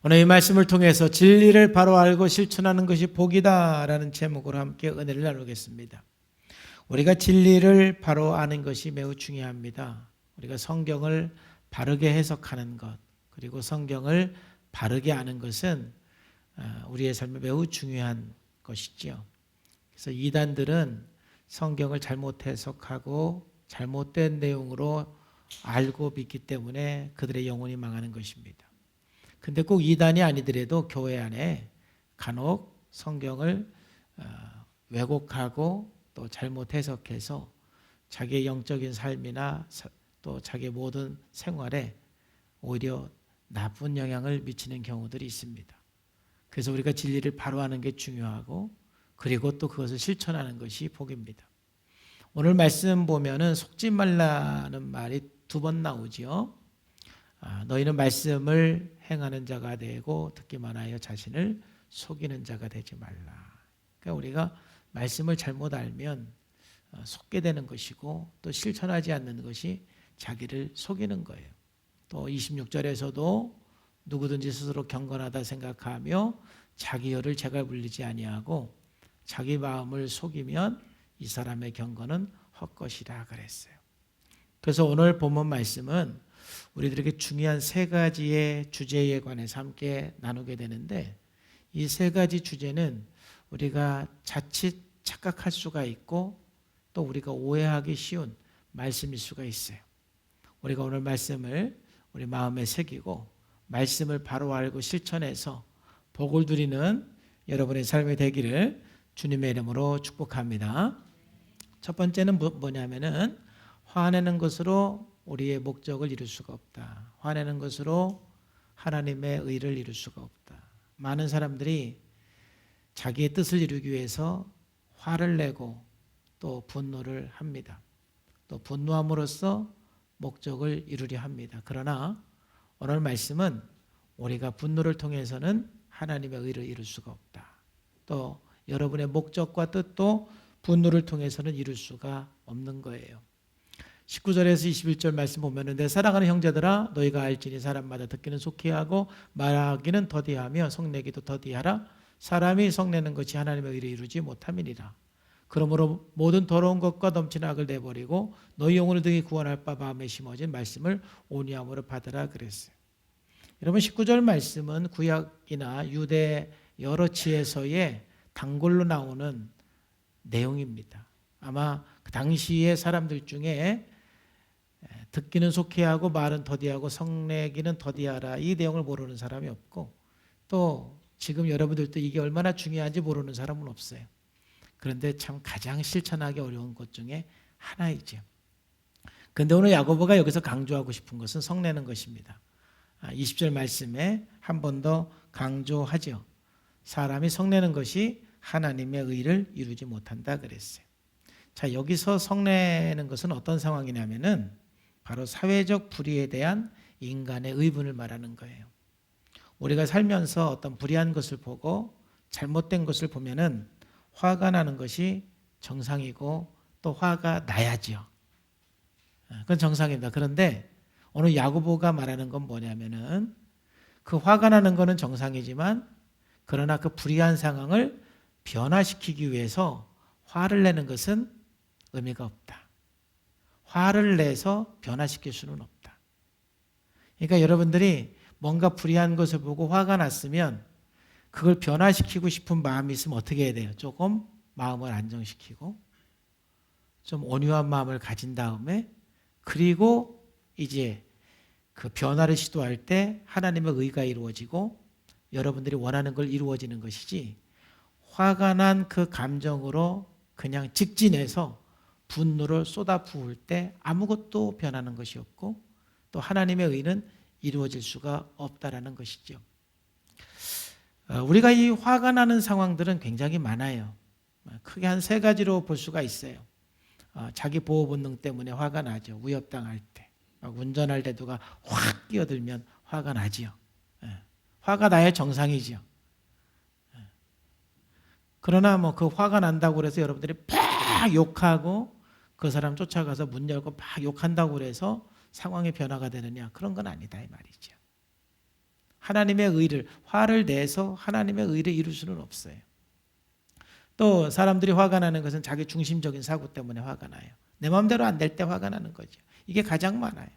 오늘 이 말씀을 통해서 진리를 바로 알고 실천하는 것이 복이다 라는 제목으로 함께 은혜를 나누겠습니다. 우리가 진리를 바로 아는 것이 매우 중요합니다. 우리가 성경을 바르게 해석하는 것, 그리고 성경을 바르게 아는 것은 우리의 삶에 매우 중요한 것이지요. 그래서 이단들은 성경을 잘못 해석하고 잘못된 내용으로 알고 믿기 때문에 그들의 영혼이 망하는 것입니다. 근데 꼭 이단이 아니더라도 교회 안에 간혹 성경을 왜곡하고 또 잘못 해석해서 자기의 영적인 삶이나 또 자기의 모든 생활에 오히려 나쁜 영향을 미치는 경우들이 있습니다. 그래서 우리가 진리를 바로 아는 게 중요하고, 그리고 또 그것을 실천하는 것이 복입니다. 오늘 말씀 보면은 속지 말라는 말이 2번 나오죠. 너희는 말씀을 행하는 자가 되고 듣기만 하여 자신을 속이는 자가 되지 말라. 그러니까 우리가 말씀을 잘못 알면 속게 되는 것이고, 또 실천하지 않는 것이 자기를 속이는 거예요. 또 26절에서도 누구든지 스스로 경건하다 생각하며 자기 혀를 재갈 불리지 아니하고 자기 마음을 속이면 이 사람의 경건은 헛것이라 그랬어요. 그래서 오늘 본문 말씀은 우리들에게 중요한 3가지의 주제에 관해서 함께 나누게 되는데, 이 3가지 주제는 우리가 자칫 착각할 수가 있고 또 우리가 오해하기 쉬운 말씀일 수가 있어요. 우리가 오늘 말씀을 우리 마음에 새기고 말씀을 바로 알고 실천해서 복을 누리는 여러분의 삶이 되기를 주님의 이름으로 축복합니다. 첫 번째는 뭐냐면은 화내는 것으로 우리의 목적을 이룰 수가 없다. 화내는 것으로 하나님의 의를 이룰 수가 없다. 많은 사람들이 자기의 뜻을 이루기 위해서 화를 내고 또 분노를 합니다. 또 분노함으로써 목적을 이루려 합니다. 그러나 오늘 말씀은 우리가 분노를 통해서는 하나님의 의를 이룰 수가 없다. 또 여러분의 목적과 뜻도 분노를 통해서는 이룰 수가 없는 거예요. 19절에서 21절 말씀 보면은 내 사랑하는 형제들아 너희가 알지니 사람마다 듣기는 속히 하고 말하기는 더디하며 성내기도 더디하라. 사람이 성내는 것이 하나님의 의를 이루지 못함이니라. 그러므로 모든 더러운 것과 넘치는 악을 내버리고 너희 영혼을 등이 구원할 바 마음에 심어진 말씀을 온유함으로 받으라 그랬어요. 여러분 19절 말씀은 구약이나 유대 여러 지에서의 단골로 나오는 내용입니다. 아마 그 당시의 사람들 중에 듣기는 속히 하고 말은 더디하고 성내기는 더디하라 이 내용을 모르는 사람이 없고, 또 지금 여러분들도 이게 얼마나 중요한지 모르는 사람은 없어요. 그런데 참 가장 실천하기 어려운 것 중에 하나이죠. 그런데 오늘 야고보가 여기서 강조하고 싶은 것은 성내는 것입니다. 20절 말씀에 한 번 더 강조하죠. 사람이 성내는 것이 하나님의 의를 이루지 못한다 그랬어요. 자, 여기서 성내는 것은 어떤 상황이냐면은 바로 사회적 불의에 대한 인간의 의분을 말하는 거예요. 우리가 살면서 어떤 불의한 것을 보고 잘못된 것을 보면은 화가 나는 것이 정상이고 또 화가 나야죠. 그건 정상입니다. 그런데 오늘 야고보가 말하는 건 뭐냐면은 그 화가 나는 거는 정상이지만 그러나 그 불의한 상황을 변화시키기 위해서 화를 내는 것은 의미가 없다. 화를 내서 변화시킬 수는 없다. 그러니까 여러분들이 뭔가 불의한 것을 보고 화가 났으면 그걸 변화시키고 싶은 마음이 있으면 어떻게 해야 돼요? 조금 마음을 안정시키고 좀 온유한 마음을 가진 다음에, 그리고 이제 그 변화를 시도할 때 하나님의 의가 이루어지고 여러분들이 원하는 걸 이루어지는 것이지, 화가 난 그 감정으로 그냥 직진해서 분노를 쏟아 부을 때 아무것도 변하는 것이 없고 또 하나님의 의는 이루어질 수가 없다라는 것이죠. 우리가 이 화가 나는 상황들은 굉장히 많아요. 크게 한 3가지로 볼 수가 있어요. 자기 보호 본능 때문에 화가 나죠. 위협당할 때, 운전할 때 누가 확 끼어들면 화가 나지요. 화가 나야 정상이죠. 그러나 그 화가 난다고 해서 여러분들이 막 욕하고 그 사람 쫓아가서 문 열고 막 욕한다고 해서 상황의 변화가 되느냐, 그런 건 아니다 이 말이죠. 하나님의 의를, 화를 내서 하나님의 의를 이룰 수는 없어요. 또 사람들이 화가 나는 것은 자기 중심적인 사고 때문에 화가 나요. 내 마음대로 안 될 때 화가 나는 거죠. 이게 가장 많아요.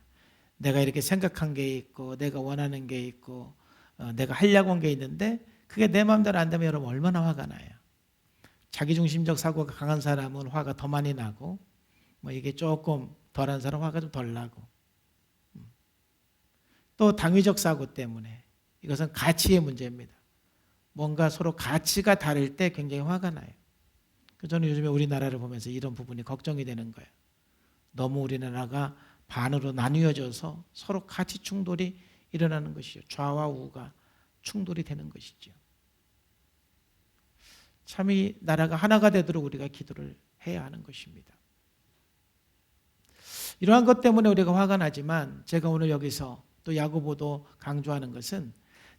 내가 이렇게 생각한 게 있고 내가 원하는 게 있고 내가 하려고 한 게 있는데 그게 내 마음대로 안 되면 여러분 얼마나 화가 나요. 자기중심적 사고가 강한 사람은 화가 더 많이 나고 뭐 이게 조금 덜한 사람은 화가 좀 덜 나고 또 당위적 사고 때문에 이것은 가치의 문제입니다. 뭔가 서로 가치가 다를 때 굉장히 화가 나요. 저는 요즘에 우리나라를 보면서 이런 부분이 걱정이 되는 거예요. 너무 우리나라가 반으로 나뉘어져서 서로 가치 충돌이 일어나는 것이죠. 좌와 우가 충돌이 되는 것이죠. 참 이 나라가 하나가 되도록 우리가 기도를 해야 하는 것입니다. 이러한 것 때문에 우리가 화가 나지만 제가 오늘 여기서 또 야고보도 강조하는 것은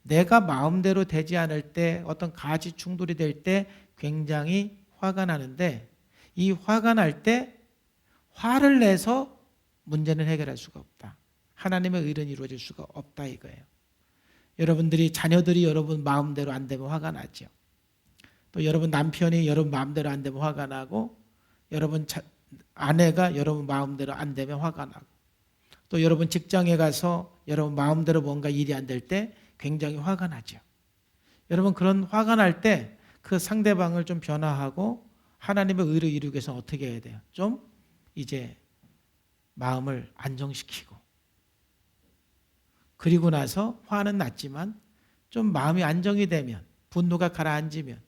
내가 마음대로 되지 않을 때 어떤 가치 충돌이 될 때 굉장히 화가 나는데 이 화가 날 때 화를 내서 문제는 해결할 수가 없다. 하나님의 의는 이루어질 수가 없다 이거예요. 여러분들이 자녀들이 여러분 마음대로 안 되면 화가 나죠. 또 여러분 남편이 여러분 마음대로 안 되면 화가 나고 여러분 아내가 여러분 마음대로 안 되면 화가 나고 또 여러분 직장에 가서 여러분 마음대로 뭔가 일이 안 될 때 굉장히 화가 나죠. 여러분 그런 화가 날 때 그 상대방을 좀 변화하고 하나님의 의를 이루기 위해서 어떻게 해야 돼요? 좀 이제 마음을 안정시키고 그리고 나서 화는 났지만 좀 마음이 안정이 되면 분노가 가라앉으면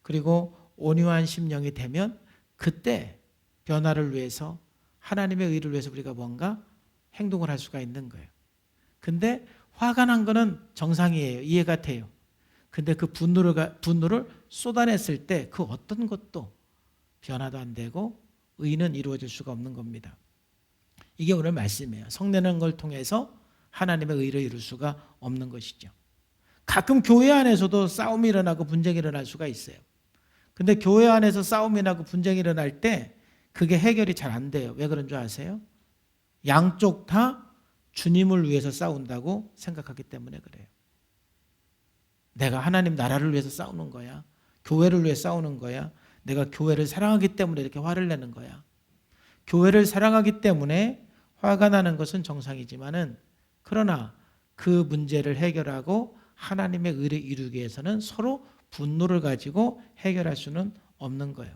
그리고 온유한 심령이 되면 그때 변화를 위해서 하나님의 의를 위해서 우리가 뭔가 행동을 할 수가 있는 거예요. 근데 화가 난 거는 정상이에요. 이해가 돼요. 근데 그 분노를 쏟아냈을 때 그 어떤 것도 변화도 안 되고 의는 이루어질 수가 없는 겁니다. 이게 오늘 말씀이에요. 성내는 걸 통해서 하나님의 의를 이룰 수가 없는 것이죠. 가끔 교회 안에서도 싸움이 일어나고 분쟁이 일어날 수가 있어요. 근데 교회 안에서 싸움이 나고 분쟁이 일어날 때 그게 해결이 잘 안 돼요. 왜 그런 줄 아세요? 양쪽 다 주님을 위해서 싸운다고 생각하기 때문에 그래요. 내가 하나님 나라를 위해서 싸우는 거야. 교회를 위해 싸우는 거야. 내가 교회를 사랑하기 때문에 이렇게 화를 내는 거야. 교회를 사랑하기 때문에 화가 나는 것은 정상이지만은 그러나 그 문제를 해결하고 하나님의 의를 이루기 위해서는 서로 분노를 가지고 해결할 수는 없는 거예요.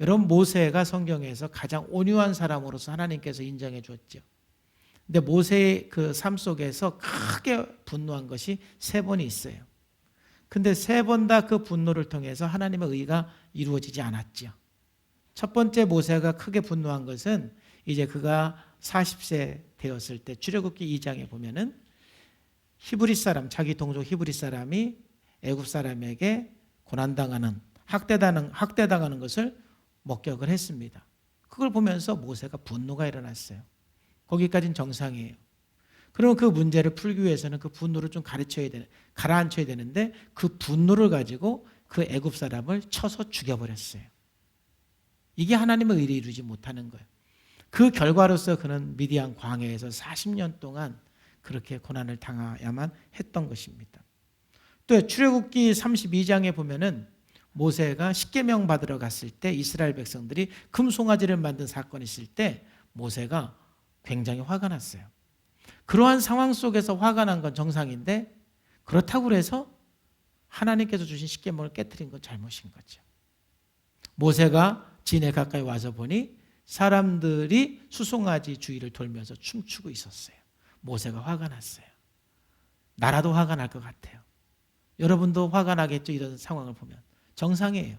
여러분 모세가 성경에서 가장 온유한 사람으로서 하나님께서 인정해 주었죠. 근데 모세의 그 삶 속에서 크게 분노한 것이 3번이 있어요. 근데 3번 다 그 분노를 통해서 하나님의 의가 이루어지지 않았죠. 첫 번째 모세가 크게 분노한 것은 이제 그가 40세 되었을 때 출애굽기 2장에 보면은 히브리 사람, 자기 동족 히브리 사람이 애굽 사람에게 고난당하는 학대당하는 것을 목격을 했습니다. 그걸 보면서 모세가 분노가 일어났어요. 거기까지는 정상이에요. 그러면 그 문제를 풀기 위해서는 그 분노를 좀 가라앉혀야 되는데 그 분노를 가지고 그 애굽 사람을 쳐서 죽여버렸어요. 이게 하나님의 의를 이루지 못하는 거예요. 그 결과로서 그는 미디안 광야에서 40년 동안 그렇게 고난을 당해야만 했던 것입니다. 또 출애굽기 32장에 보면은 모세가 십계명 받으러 갔을 때 이스라엘 백성들이 금송아지를 만든 사건이 있을 때 모세가 굉장히 화가 났어요. 그러한 상황 속에서 화가 난 건 정상인데 그렇다고 해서 하나님께서 주신 십계명을 깨트린 건 잘못인 거죠. 모세가 진에 가까이 와서 보니 사람들이 수송아지 주위를 돌면서 춤추고 있었어요. 모세가 화가 났어요. 나라도 화가 날 것 같아요. 여러분도 화가 나겠죠? 이런 상황을 보면. 정상이에요.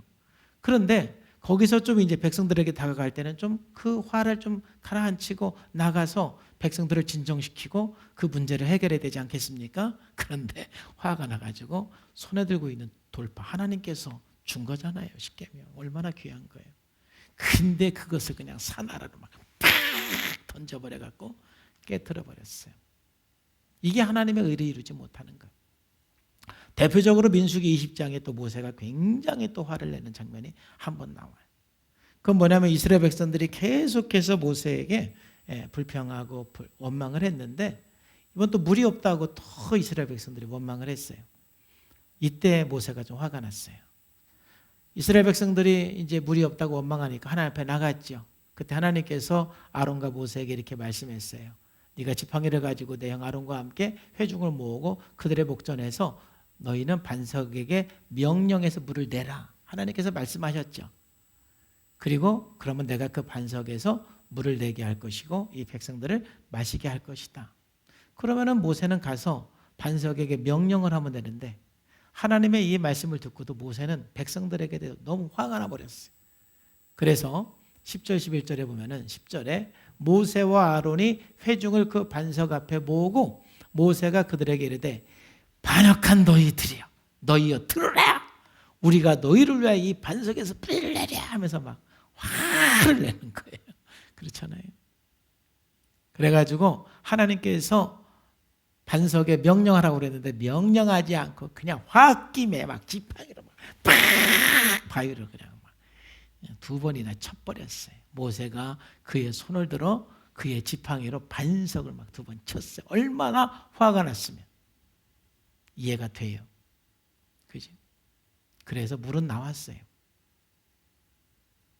그런데 거기서 좀 이제 백성들에게 다가갈 때는 좀 그 화를 좀 가라앉히고 나가서 백성들을 진정시키고 그 문제를 해결해야 되지 않겠습니까? 그런데 화가 나가지고 손에 들고 있는 돌파 하나님께서 준 거잖아요. 십계명 얼마나 귀한 거예요. 근데 그것을 그냥 사나라로 막 팍 던져버려 갖고 깨트려 버렸어요. 이게 하나님의 의를 이루지 못하는 거예요. 대표적으로 민수기 20장에 또 모세가 굉장히 또 화를 내는 장면이 한 번 나와요. 그건 뭐냐면 이스라엘 백성들이 계속해서 모세에게 불평하고 원망을 했는데 이번 또 물이 없다고 더 이스라엘 백성들이 원망을 했어요. 이때 모세가 좀 화가 났어요. 이스라엘 백성들이 이제 물이 없다고 원망하니까 하나님 앞에 나갔죠. 그때 하나님께서 아론과 모세에게 이렇게 말씀했어요. 네가 지팡이를 가지고 내 형 아론과 함께 회중을 모으고 그들의 목전에서 너희는 반석에게 명령해서 물을 내라. 하나님께서 말씀하셨죠. 그리고 그러면 내가 그 반석에서 물을 내게 할 것이고 이 백성들을 마시게 할 것이다. 그러면은 모세는 가서 반석에게 명령을 하면 되는데 하나님의 이 말씀을 듣고도 모세는 백성들에게 대해서 너무 화가 나버렸어요. 그래서 10절 11절에 보면은 10절에 모세와 아론이 회중을 그 반석 앞에 모으고 모세가 그들에게 이르되 반역한 너희들이여 너희여 들으라 우리가 너희를 위하여 이 반석에서 뿌리를 내랴 하면서 막 화를 내는 거예요. 그렇잖아요. 그래가지고 하나님께서 반석에 명령하라고 그랬는데 명령하지 않고 그냥 홧김에 막 지팡이로 막 바위를 그냥 막 두 번이나 쳐버렸어요. 모세가 그의 손을 들어 그의 지팡이로 반석을 막 두 번 쳤어요. 얼마나 화가 났으면. 이해가 돼요. 그죠? 그래서 물은 나왔어요.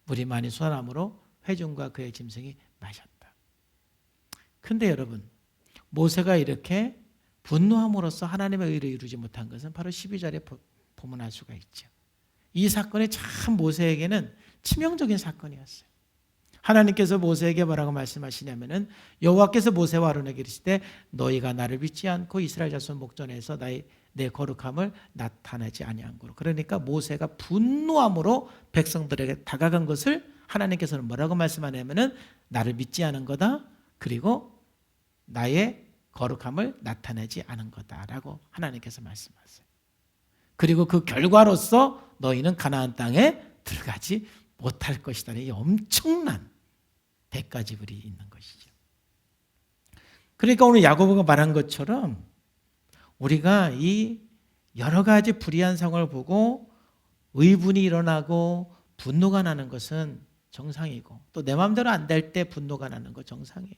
물이 많이 솟아나므로 회중과 그의 짐승이 마셨다. 근데 여러분, 모세가 이렇게 분노함으로써 하나님의 의를 이루지 못한 것은 바로 12절에 보면 알 수가 있죠. 이 사건이 참 모세에게는 치명적인 사건이었어요. 하나님께서 모세에게 뭐라고 말씀하시냐면은 여호와께서 모세와 아론에게 이르시되 너희가 나를 믿지 않고 이스라엘 자손 목전에서 내 거룩함을 나타내지 아니한 거로. 그러니까 모세가 분노함으로 백성들에게 다가간 것을 하나님께서는 뭐라고 말씀하냐면은 나를 믿지 않은 거다. 그리고 나의 거룩함을 나타내지 않은 거다라고 하나님께서 말씀하세요. 그리고 그 결과로서 너희는 가나안 땅에 들어가지 못할 것이다. 이 엄청난 대가지불이 있는 것이죠. 그러니까 오늘 야고보가 말한 것처럼 우리가 이 여러 가지 불의한 상황을 보고 의분이 일어나고 분노가 나는 것은 정상이고 또 내 마음대로 안 될 때 분노가 나는 거 정상이에요.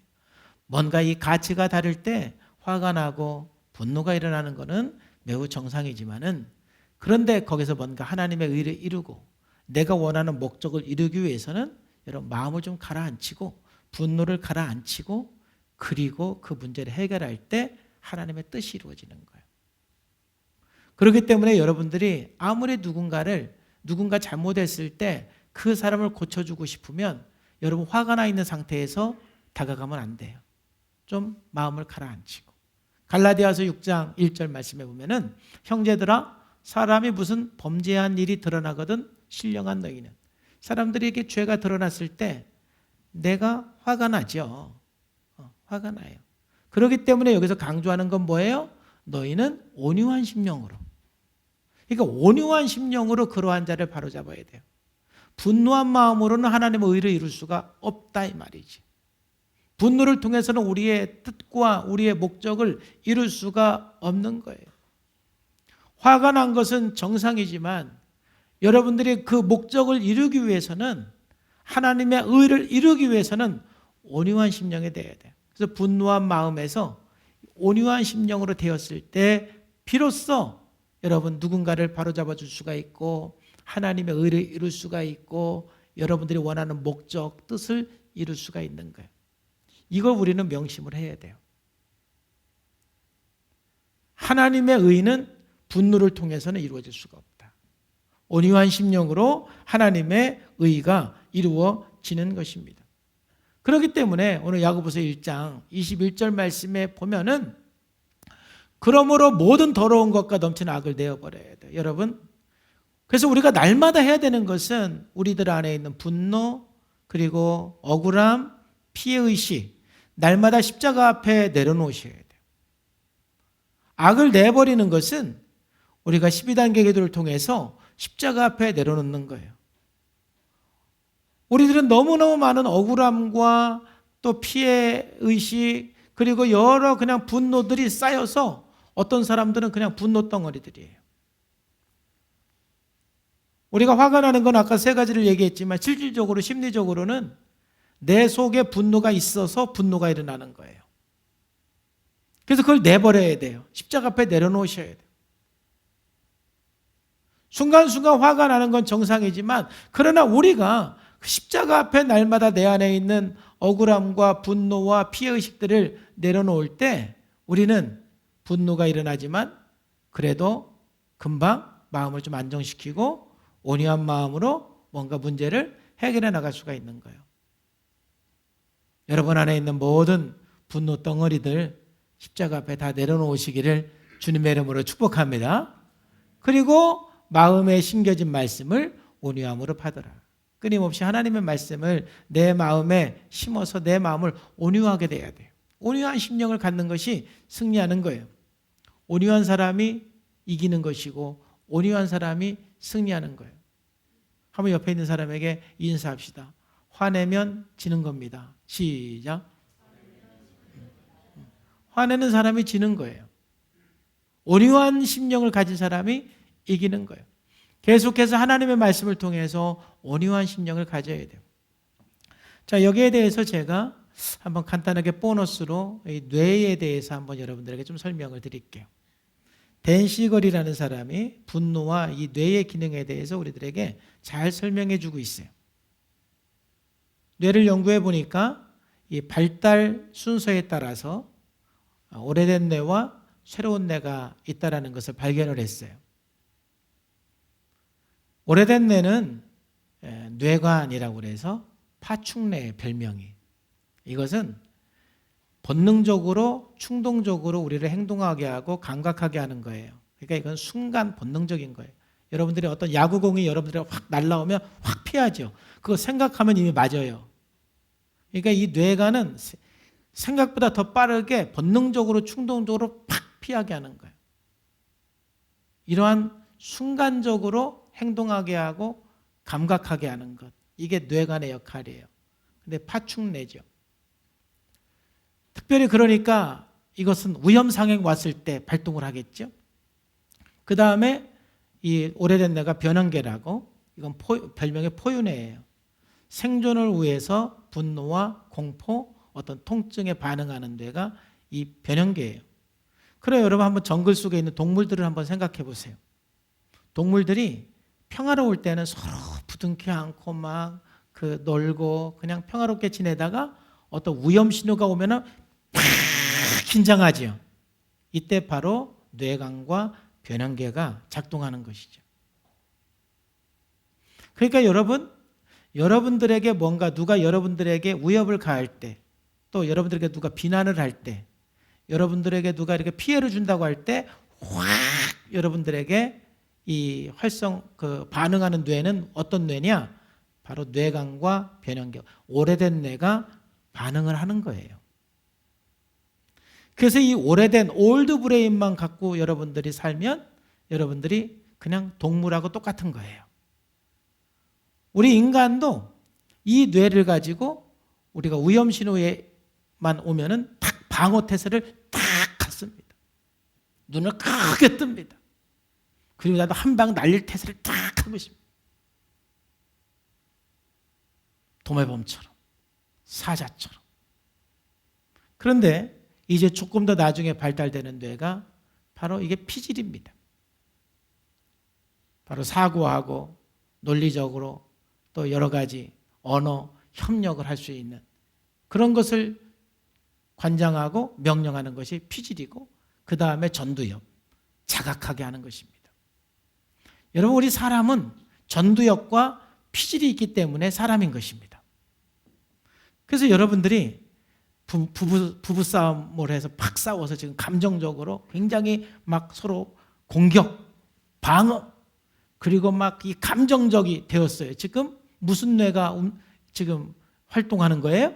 뭔가 이 가치가 다를 때 화가 나고 분노가 일어나는 것은 매우 정상이지만은 그런데 거기서 뭔가 하나님의 의를 이루고 내가 원하는 목적을 이루기 위해서는 여러분 마음을 좀 가라앉히고 분노를 가라앉히고 그리고 그 문제를 해결할 때 하나님의 뜻이 이루어지는 거예요. 그렇기 때문에 여러분들이 아무리 누군가 잘못했을 때 그 사람을 고쳐주고 싶으면 여러분 화가 나 있는 상태에서 다가가면 안 돼요. 좀 마음을 가라앉히고. 갈라디아서 6장 1절 말씀해 보면은 형제들아 사람이 무슨 범죄한 일이 드러나거든 신령한 너희는 사람들에게 죄가 드러났을 때 내가 화가 나죠. 화가 나요. 그렇기 때문에 여기서 강조하는 건 뭐예요? 너희는 온유한 심령으로. 그러니까 온유한 심령으로 그러한 자를 바로잡아야 돼요. 분노한 마음으로는 하나님의 의를 이룰 수가 없다 이 말이지. 분노를 통해서는 우리의 뜻과 우리의 목적을 이룰 수가 없는 거예요. 화가 난 것은 정상이지만 여러분들이 그 목적을 이루기 위해서는 하나님의 의를 이루기 위해서는 온유한 심령이 되어야 돼요. 그래서 분노한 마음에서 온유한 심령으로 되었을 때 비로소 여러분 누군가를 바로잡아 줄 수가 있고 하나님의 의를 이룰 수가 있고 여러분들이 원하는 목적, 뜻을 이룰 수가 있는 거예요. 이걸 우리는 명심을 해야 돼요. 하나님의 의는 분노를 통해서는 이루어질 수가 없다. 온유한 심령으로 하나님의 의가 이루어지는 것입니다. 그렇기 때문에 오늘 야고보서 1장 21절 말씀에 보면은 그러므로 모든 더러운 것과 넘치는 악을 내어버려야 돼요. 여러분, 그래서 우리가 날마다 해야 되는 것은 우리들 안에 있는 분노 그리고 억울함, 피해의식 날마다 십자가 앞에 내려놓으셔야 돼요. 악을 내버리는 것은 우리가 12단계 기도를 통해서 십자가 앞에 내려놓는 거예요. 우리들은 너무너무 많은 억울함과 또 피해의식 그리고 여러 그냥 분노들이 쌓여서 어떤 사람들은 그냥 분노 덩어리들이에요. 우리가 화가 나는 건 아까 세 가지를 얘기했지만 실질적으로 심리적으로는 내 속에 분노가 있어서 분노가 일어나는 거예요. 그래서 그걸 내버려야 돼요. 십자가 앞에 내려놓으셔야 돼요. 순간순간 화가 나는 건 정상이지만, 그러나 우리가 십자가 앞에 날마다 내 안에 있는 억울함과 분노와 피해의식들을 내려놓을 때 우리는 분노가 일어나지만 그래도 금방 마음을 좀 안정시키고 온유한 마음으로 뭔가 문제를 해결해 나갈 수가 있는 거예요. 여러분 안에 있는 모든 분노 덩어리들 십자가 앞에 다 내려놓으시기를 주님의 이름으로 축복합니다. 그리고 마음에 심겨진 말씀을 온유함으로 받으라. 끊임없이 하나님의 말씀을 내 마음에 심어서 내 마음을 온유하게 돼야 돼요. 온유한 심령을 갖는 것이 승리하는 거예요. 온유한 사람이 이기는 것이고 온유한 사람이 승리하는 거예요. 한번 옆에 있는 사람에게 인사합시다. 화내면 지는 겁니다. 시작. 화내는 사람이 지는 거예요. 온유한 심령을 가진 사람이 이기는 거예요. 계속해서 하나님의 말씀을 통해서 온유한 심령을 가져야 돼요. 자, 여기에 대해서 제가 한번 간단하게 보너스로 이 뇌에 대해서 한번 여러분들에게 좀 설명을 드릴게요. 댄 시걸이라는 사람이 분노와 이 뇌의 기능에 대해서 우리들에게 잘 설명해 주고 있어요. 뇌를 연구해 보니까 이 발달 순서에 따라서 오래된 뇌와 새로운 뇌가 있다는 것을 발견을 했어요. 오래된 뇌는 뇌관이라고 그래서 파충류의 별명이. 이것은 본능적으로 충동적으로 우리를 행동하게 하고 감각하게 하는 거예요. 그러니까 이건 순간 본능적인 거예요. 여러분들이 어떤 야구공이 여러분들이 확 날라오면 확 피하죠. 그거 생각하면 이미 맞아요. 그러니까 이 뇌관은 생각보다 더 빠르게 본능적으로 충동적으로 팍 피하게 하는 거예요. 이러한 순간적으로 행동하게 하고 감각하게 하는 것. 이게 뇌관의 역할이에요. 근데 파충뇌죠. 특별히 그러니까 이것은 위험상황이 왔을 때 발동을 하겠죠. 그 다음에 이 오래된 뇌가 변형계라고, 이건 별명의 포유뇌예요. 생존을 위해서 분노와 공포, 어떤 통증에 반응하는 뇌가 이 변형계예요. 그래요. 여러분 한번 정글 속에 있는 동물들을 한번 생각해 보세요. 동물들이 평화로울 때는 서로 부둥켜 안고 막 놀고 그냥 평화롭게 지내다가 어떤 위험 신호가 오면은 팍 긴장하죠. 이때 바로 뇌관과 변형계가 작동하는 것이죠. 그러니까 여러분들에게 뭔가 누가 여러분들에게 위협을 가할 때, 또 여러분들에게 누가 비난을 할 때, 여러분들에게 누가 이렇게 피해를 준다고 할 때 확 여러분들에게 이 반응하는 뇌는 어떤 뇌냐? 바로 뇌관과 변형계, 오래된 뇌가 반응을 하는 거예요. 그래서 이 오래된 올드 브레인만 갖고 여러분들이 살면 여러분들이 그냥 동물하고 똑같은 거예요. 우리 인간도 이 뇌를 가지고 우리가 위험 신호에만 오면은 탁 방어 태세를 탁 갖습니다. 눈을 크게 뜹니다. 그리고 나도 한 방 날릴 태세를 딱 하고 있습니다. 도매범처럼, 사자처럼. 그런데 이제 조금 더 나중에 발달되는 뇌가 바로 이게 피질입니다. 바로 사고하고 논리적으로 또 여러 가지 언어, 협력을 할 수 있는 그런 것을 관장하고 명령하는 것이 피질이고, 그 다음에 전두엽, 자각하게 하는 것입니다. 여러분, 우리 사람은 전두엽과 피질이 있기 때문에 사람인 것입니다. 그래서 여러분들이 부부싸움을 해서 팍 싸워서 지금 감정적으로 굉장히 막 서로 공격, 방어, 그리고 막 이 감정적이 되었어요. 지금 무슨 뇌가 지금 활동하는 거예요?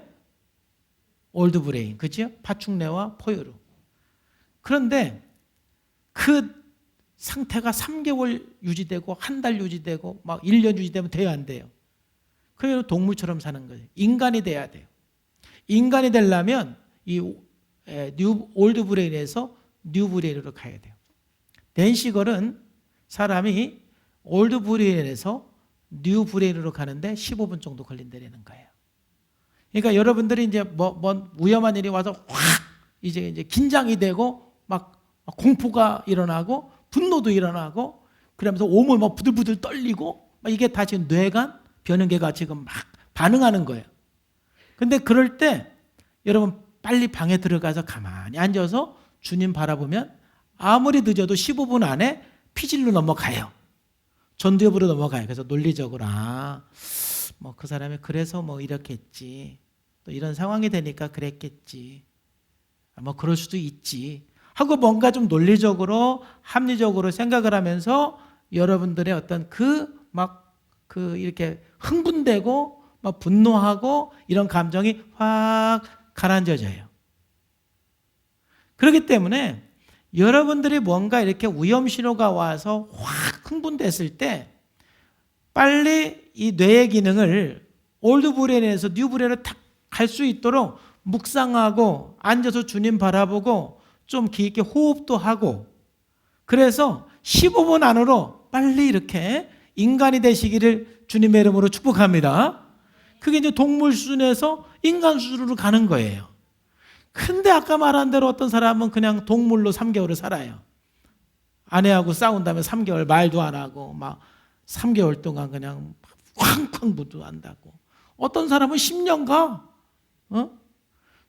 올드 브레인, 그죠? 파충뇌와 포유류. 그런데 그 상태가 3개월 유지되고 한 달 유지되고 막 1년 유지되면 돼요, 안 돼요? 그래서 동물처럼 사는 거예요. 인간이 돼야 돼요. 인간이 되려면 이 올드 브레인에서 뉴 브레인으로 가야 돼요. 댄 시걸은 사람이 올드 브레인에서 뉴 브레인으로 가는데 15분 정도 걸린다는 거예요. 그러니까 여러분들이 이제 위험한 일이 와서 확 이제 긴장이 되고 막 공포가 일어나고 분노도 일어나고 그러면서 몸을 막 부들부들 떨리고 이게 다 지금 뇌관 변형계가 지금 막 반응하는 거예요. 근데 그럴 때 여러분 빨리 방에 들어가서 가만히 앉아서 주님 바라보면 아무리 늦어도 15분 안에 피질로 넘어가요. 전두엽으로 넘어가요. 그래서 논리적으로 뭐 그 사람이 그래서 뭐 이렇게 했지. 또 이런 상황이 되니까 그랬겠지. 뭐 그럴 수도 있지. 하고 뭔가 좀 논리적으로 합리적으로 생각을 하면서 여러분들의 어떤 이렇게 흥분되고 막 분노하고 이런 감정이 확 가라앉아져요. 그렇기 때문에 여러분들이 뭔가 이렇게 위험 신호가 와서 확 흥분됐을 때 빨리 이 뇌의 기능을 올드 브레인에서 뉴 브레인으로 탁 갈 수 있도록 묵상하고 앉아서 주님 바라보고 좀 깊게 호흡도 하고 그래서 15분 안으로 빨리 이렇게 인간이 되시기를 주님의 이름으로 축복합니다. 그게 이제 동물 수준에서 인간 수준으로 가는 거예요. 근데 아까 말한 대로 어떤 사람은 그냥 동물로 3개월을 살아요. 아내하고 싸운 다음에 3개월 말도 안 하고 막 3개월 동안 그냥 쾅쾅 부두한다고. 어떤 사람은 10년 가.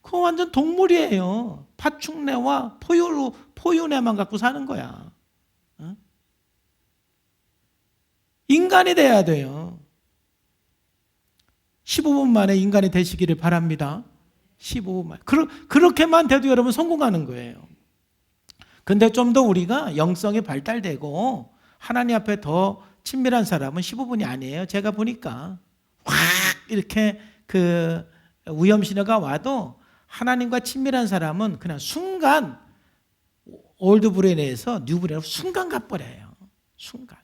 그거 완전 동물이에요. 파충류와 포유뇌만 갖고 사는 거야. 인간이 돼야 돼요. 15분 만에 인간이 되시기를 바랍니다. 15분 만에. 그렇게만 돼도 여러분 성공하는 거예요. 근데 좀 더 우리가 영성이 발달되고 하나님 앞에 더 친밀한 사람은 15분이 아니에요. 제가 보니까 확 이렇게 위험 신호가 와도 하나님과 친밀한 사람은 그냥 순간 올드 브레인에서 뉴 브레인으로 순간 가버려요. 순간.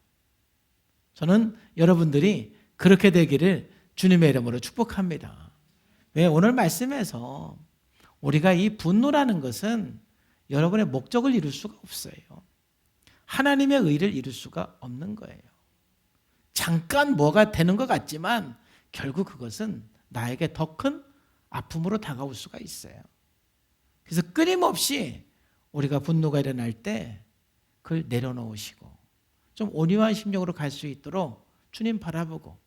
저는 여러분들이 그렇게 되기를 주님의 이름으로 축복합니다. 왜? 오늘 말씀에서 우리가 이 분노라는 것은 여러분의 목적을 이룰 수가 없어요. 하나님의 의를 이룰 수가 없는 거예요. 잠깐 뭐가 되는 것 같지만 결국 그것은 나에게 더 큰 아픔으로 다가올 수가 있어요. 그래서 끊임없이 우리가 분노가 일어날 때 그걸 내려놓으시고 좀 온유한 심령으로 갈 수 있도록 주님 바라보고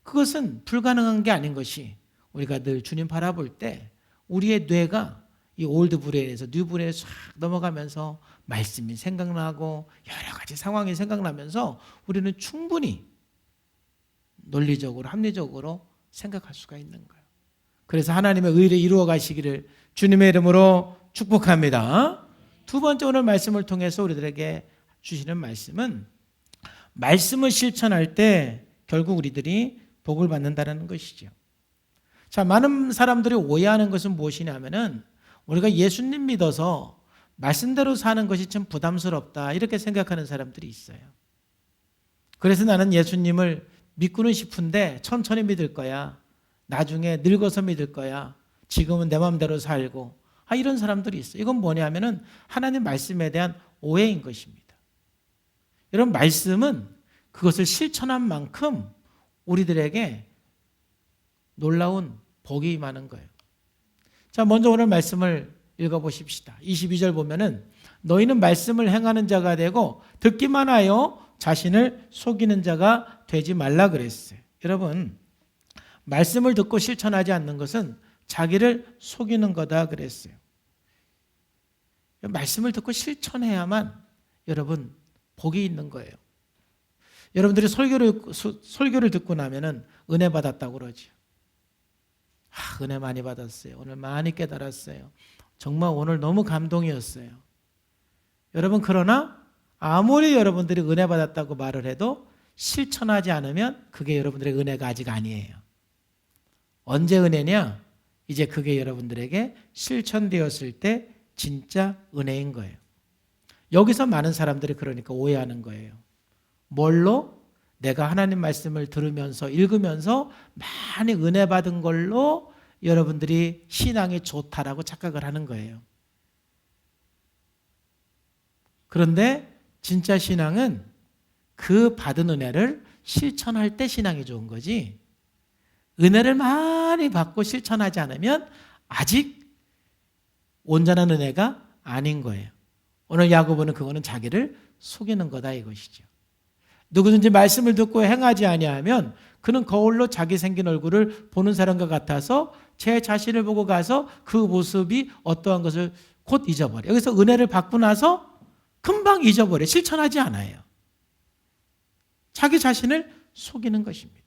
그것은 불가능한 게 아닌 것이 우리가 늘 주님 바라볼 때 우리의 뇌가 이 올드 브레인에서 뉴 브레인에 싹 넘어가면서 말씀이 생각나고 여러 가지 상황이 생각나면서 우리는 충분히 논리적으로 합리적으로 생각할 수가 있는 거예요. 그래서 하나님의 의를 이루어 가시기를 주님의 이름으로 축복합니다. 두 번째 오늘 말씀을 통해서 우리들에게 주시는 말씀은 말씀을 실천할 때 결국 우리들이 복을 받는다는 것이죠. 자, 많은 사람들이 오해하는 것은 무엇이냐면은 우리가 예수님 믿어서 말씀대로 사는 것이 참 부담스럽다 이렇게 생각하는 사람들이 있어요. 그래서 나는 예수님을 믿고는 싶은데 천천히 믿을 거야. 나중에 늙어서 믿을 거야. 지금은 내 마음대로 살고. 이런 사람들이 있어요. 이건 뭐냐면은 하나님 말씀에 대한 오해인 것입니다. 여러분 말씀은 그것을 실천한 만큼 우리들에게 놀라운 복이 임하는 거예요. 자, 먼저 오늘 말씀을 읽어보십시다. 22절 보면은 너희는 말씀을 행하는 자가 되고 듣기만 하여 자신을 속이는 자가 되지 말라 그랬어요. 여러분 말씀을 듣고 실천하지 않는 것은 자기를 속이는 거다 그랬어요. 말씀을 듣고 실천해야만 여러분 복이 있는 거예요. 여러분들이 설교를 듣고 나면은 은혜 받았다고 그러죠. 은혜 많이 받았어요. 오늘 많이 깨달았어요. 정말 오늘 너무 감동이었어요. 여러분 그러나 아무리 여러분들이 은혜 받았다고 말을 해도 실천하지 않으면 그게 여러분들의 은혜가 아직 아니에요. 언제 은혜냐? 이제 그게 여러분들에게 실천되었을 때 진짜 은혜인 거예요. 여기서 많은 사람들이 그러니까 오해하는 거예요. 뭘로? 내가 하나님 말씀을 들으면서 읽으면서 많이 은혜 받은 걸로 여러분들이 신앙이 좋다라고 착각을 하는 거예요. 그런데 진짜 신앙은 그 받은 은혜를 실천할 때 신앙이 좋은 거지, 은혜를 많이 받고 실천하지 않으면 아직 온전한 은혜가 아닌 거예요. 오늘 야고보는 그거는 자기를 속이는 거다 이것이죠. 누구든지 말씀을 듣고 행하지 아니하면 그는 거울로 자기 생긴 얼굴을 보는 사람과 같아서 제 자신을 보고 가서 그 모습이 어떠한 것을 곧 잊어버려. 여기서 은혜를 받고 나서 금방 잊어버려. 실천하지 않아요. 자기 자신을 속이는 것입니다.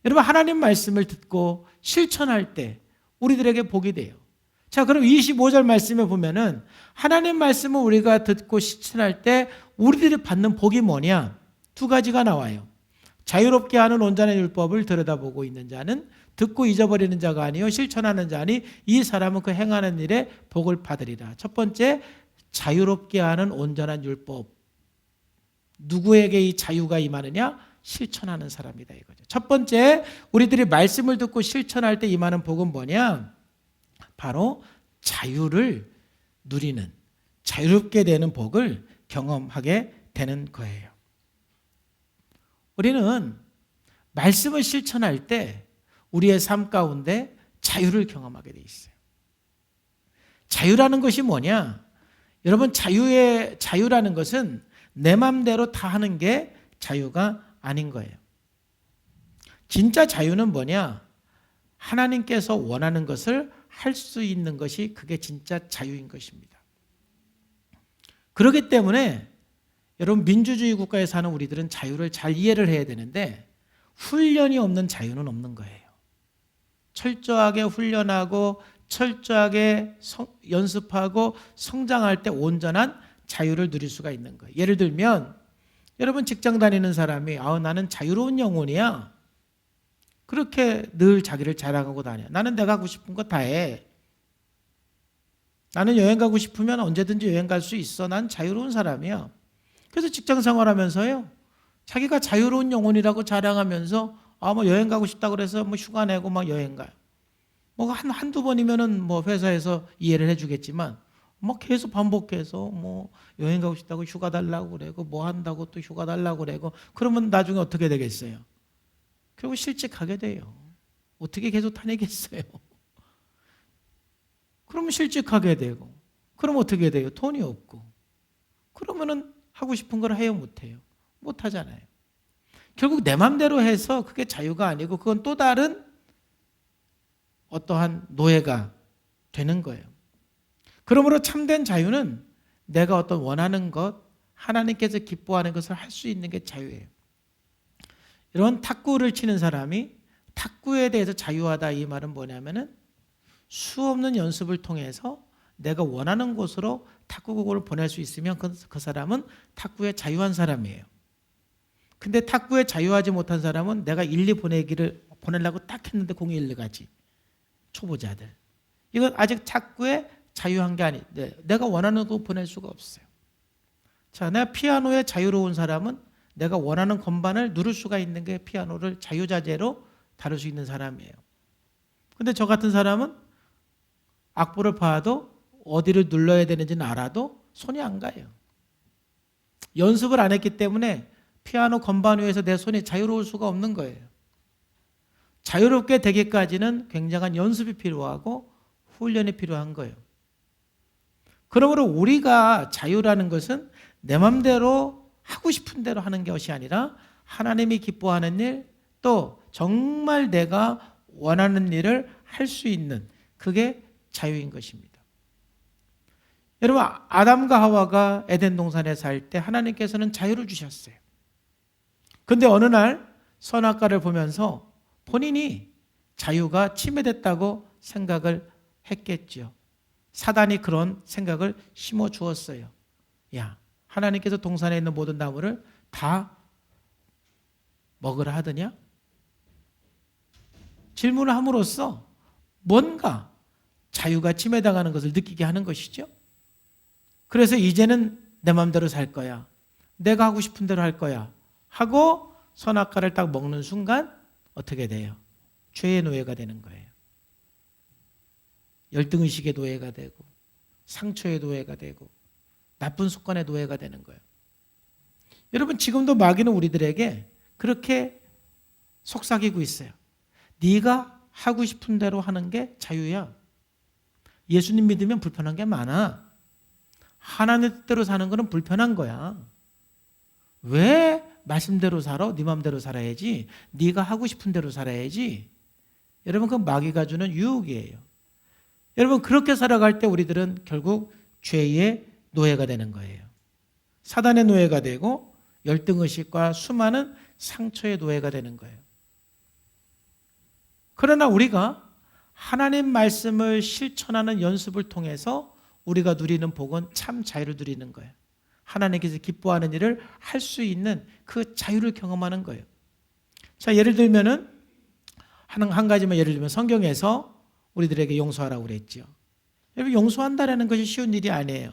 여러분, 하나님 말씀을 듣고 실천할 때 우리들에게 복이 돼요. 자, 그럼 25절 말씀에 보면은 하나님 말씀을 우리가 듣고 실천할 때 우리들이 받는 복이 뭐냐? 두 가지가 나와요. 자유롭게 하는 온전한 율법을 들여다보고 있는 자는 듣고 잊어버리는 자가 아니요 실천하는 자니 이 사람은 그 행하는 일에 복을 받으리라. 첫 번째, 자유롭게 하는 온전한 율법. 누구에게 이 자유가 임하느냐? 실천하는 사람이다 이거죠. 첫 번째, 우리들이 말씀을 듣고 실천할 때 임하는 복은 뭐냐? 바로 자유를 누리는, 자유롭게 되는 복을 경험하게 되는 거예요. 우리는 말씀을 실천할 때 우리의 삶 가운데 자유를 경험하게 돼 있어요. 자유라는 것이 뭐냐? 여러분, 자유라는 것은 내 맘대로 다 하는 게 자유가 아닌 거예요. 진짜 자유는 뭐냐? 하나님께서 원하는 것을 할 수 있는 것이 그게 진짜 자유인 것입니다. 그렇기 때문에 여러분, 민주주의 국가에 사는 우리들은 자유를 잘 이해를 해야 되는데 훈련이 없는 자유는 없는 거예요. 철저하게 훈련하고 철저하게 연습하고 성장할 때 온전한 자유를 누릴 수가 있는 거예요. 예를 들면 여러분, 직장 다니는 사람이 나는 자유로운 영혼이야. 그렇게 늘 자기를 자랑하고 다녀. 나는 내가 하고 싶은 거 다 해. 나는 여행 가고 싶으면 언제든지 여행 갈 수 있어. 난 자유로운 사람이야. 그래서 직장 생활하면서요, 자기가 자유로운 영혼이라고 자랑하면서 뭐 여행 가고 싶다고 그래서 뭐 휴가 내고 막 여행 가요. 뭐 한두 번이면은 뭐 회사에서 이해를 해주겠지만 뭐 계속 반복해서 뭐 여행 가고 싶다고 휴가 달라고 그러고 뭐 한다고 또 휴가 달라고 그러고 그러면 나중에 어떻게 되겠어요? 결국 실직하게 돼요. 어떻게 계속 다니겠어요? 그러면 실직하게 되고, 그럼 어떻게 돼요? 돈이 없고, 그러면은 하고 싶은 걸 해요, 못해요? 못하잖아요. 결국 내 맘대로 해서 그게 자유가 아니고 그건 또 다른 어떠한 노예가 되는 거예요. 그러므로 참된 자유는 내가 어떤 원하는 것, 하나님께서 기뻐하는 것을 할 수 있는 게 자유예요. 이런 탁구를 치는 사람이 탁구에 대해서 자유하다 이 말은 뭐냐면은 수없는 연습을 통해서 내가 원하는 곳으로 탁구공을 보낼 수 있으면 그 사람은 탁구에 자유한 사람이에요. 근데 탁구에 자유하지 못한 사람은 내가 일리 보내려고 딱 했는데 공이 일리 가지. 초보자들. 이건 아직 탁구에 자유한 게 아닌데 내가 원하는 곳 보낼 수가 없어요. 자, 내가 피아노에 자유로운 사람은 내가 원하는 건반을 누를 수가 있는 게 피아노를 자유자재로 다룰 수 있는 사람이에요. 근데 저 같은 사람은 악보를 봐도 어디를 눌러야 되는지는 알아도 손이 안 가요. 연습을 안 했기 때문에 피아노 건반 위에서 내 손이 자유로울 수가 없는 거예요. 자유롭게 되기까지는 굉장한 연습이 필요하고 훈련이 필요한 거예요. 그러므로 우리가 자유라는 것은 내 맘대로 하고 싶은 대로 하는 것이 아니라 하나님이 기뻐하는 일, 또 정말 내가 원하는 일을 할 수 있는 그게 자유인 것입니다. 여러분, 아담과 하와가 에덴 동산에 살 때 하나님께서는 자유를 주셨어요. 그런데 어느 날 선악과를 보면서 본인이 자유가 침해됐다고 생각을 했겠죠. 사단이 그런 생각을 심어 주었어요. 야, 하나님께서 동산에 있는 모든 나무를 다 먹으라 하더냐? 질문을 함으로써 뭔가 자유가 침해당하는 것을 느끼게 하는 것이죠. 그래서 이제는 내 마음대로 살 거야. 내가 하고 싶은 대로 할 거야. 하고 선악과를 딱 먹는 순간 어떻게 돼요? 죄의 노예가 되는 거예요. 열등의식의 노예가 되고 상처의 노예가 되고 나쁜 습관의 노예가 되는 거예요. 여러분, 지금도 마귀는 우리들에게 그렇게 속삭이고 있어요. 네가 하고 싶은 대로 하는 게 자유야. 예수님 믿으면 불편한 게 많아. 하나님 뜻대로 사는 거는 불편한 거야. 왜 말씀대로 살아? 네 맘대로 살아야지. 네가 하고 싶은 대로 살아야지. 여러분, 그건 마귀가 주는 유혹이에요. 여러분, 그렇게 살아갈 때 우리들은 결국 죄의 노예가 되는 거예요. 사단의 노예가 되고 열등의식과 수많은 상처의 노예가 되는 거예요. 그러나 우리가 하나님 말씀을 실천하는 연습을 통해서 우리가 누리는 복은 참 자유를 누리는 거예요. 하나님께서 기뻐하는 일을 할 수 있는 그 자유를 경험하는 거예요. 자, 예를 들면은 한 가지만 예를 들면 성경에서 우리들에게 용서하라고 그랬죠. 여러분, 용서한다라는 것이 쉬운 일이 아니에요.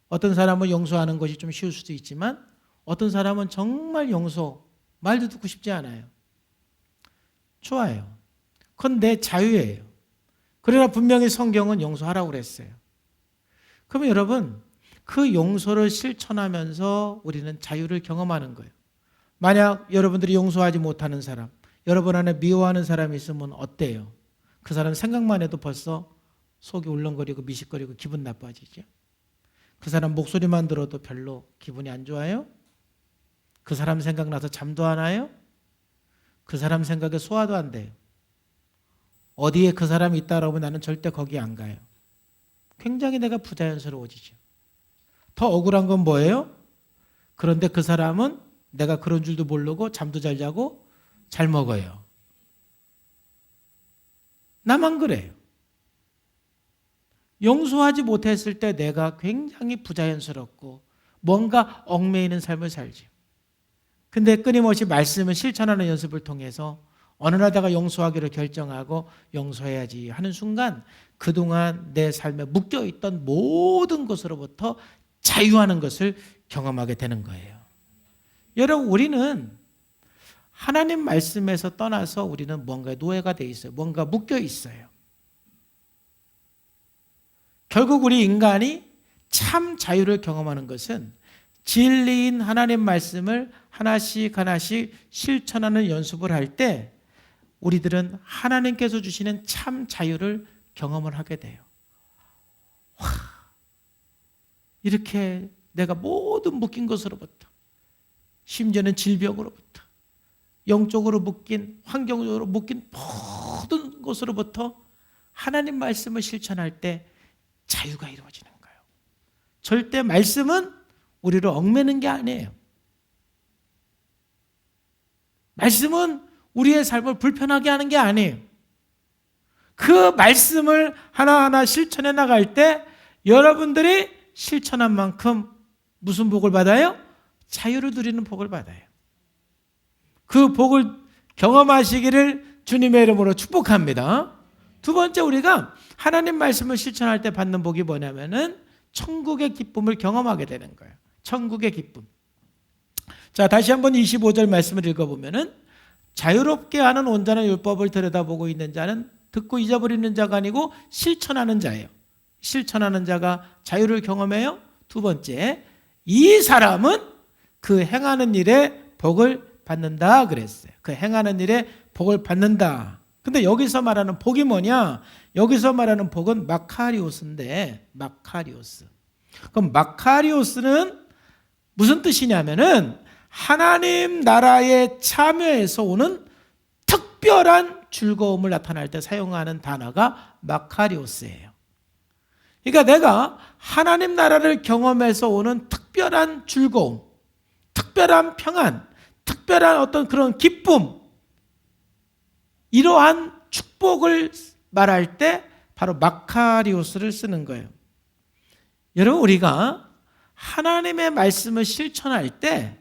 어떤 사람은 용서하는 것이 좀 쉬울 수도 있지만 어떤 사람은 정말 용서 말도 듣고 싶지 않아요. 좋아요. 그건 내 자유예요. 그러나 분명히 성경은 용서하라고 그랬어요. 그러면 여러분, 그 용서를 실천하면서 우리는 자유를 경험하는 거예요. 만약 여러분들이 용서하지 못하는 사람, 여러분 안에 미워하는 사람이 있으면 어때요? 그 사람 생각만 해도 벌써 속이 울렁거리고 미식거리고 기분 나빠지죠. 그 사람 목소리만 들어도 별로 기분이 안 좋아요? 그 사람 생각나서 잠도 안 와요? 그 사람 생각에 소화도 안 돼요. 어디에 그 사람이 있다라고 하면 나는 절대 거기 안 가요. 굉장히 내가 부자연스러워지죠. 더 억울한 건 뭐예요? 그런데 그 사람은 내가 그런 줄도 모르고 잠도 잘 자고 잘 먹어요. 나만 그래요. 용서하지 못했을 때 내가 굉장히 부자연스럽고 뭔가 얽매이는 삶을 살죠. 근데 끊임없이 말씀을 실천하는 연습을 통해서 어느 날 내가 용서하기로 결정하고 용서해야지 하는 순간 그동안 내 삶에 묶여있던 모든 것으로부터 자유하는 것을 경험하게 되는 거예요. 여러분, 우리는 하나님 말씀에서 떠나서 우리는 뭔가 노예가 돼 있어요. 뭔가 묶여 있어요. 결국 우리 인간이 참 자유를 경험하는 것은 진리인 하나님 말씀을 하나씩 하나씩 실천하는 연습을 할 때 우리들은 하나님께서 주시는 참 자유를 경험을 하게 돼요. 와, 이렇게 내가 모든 묶인 것으로부터, 심지어는 질병으로부터, 영적으로 묶인, 환경적으로 묶인 모든 것으로부터 하나님 말씀을 실천할 때 자유가 이루어지는 거예요. 절대 말씀은 우리를 얽매는 게 아니에요. 말씀은 우리의 삶을 불편하게 하는 게 아니에요. 그 말씀을 하나하나 실천해 나갈 때 여러분들이 실천한 만큼 무슨 복을 받아요? 자유를 누리는 복을 받아요. 그 복을 경험하시기를 주님의 이름으로 축복합니다. 두 번째, 우리가 하나님 말씀을 실천할 때 받는 복이 뭐냐면은 천국의 기쁨을 경험하게 되는 거예요. 천국의 기쁨. 자, 다시 한번 25절 말씀을 읽어보면은 자유롭게 하는 온전한 율법을 들여다보고 있는 자는 듣고 잊어버리는 자가 아니고 실천하는 자예요. 실천하는 자가 자유를 경험해요. 두 번째, 이 사람은 그 행하는 일에 복을 받는다 그랬어요. 그 행하는 일에 복을 받는다. 근데 여기서 말하는 복이 뭐냐? 여기서 말하는 복은 마카리오스인데, 마카리오스. 그럼 마카리오스는 무슨 뜻이냐면은 하나님 나라에 참여해서 오는 특별한 즐거움을 나타낼 때 사용하는 단어가 마카리오스예요. 그러니까 내가 하나님 나라를 경험해서 오는 특별한 즐거움, 특별한 평안, 특별한 어떤 그런 기쁨, 이러한 축복을 말할 때 바로 마카리오스를 쓰는 거예요. 여러분, 우리가 하나님의 말씀을 실천할 때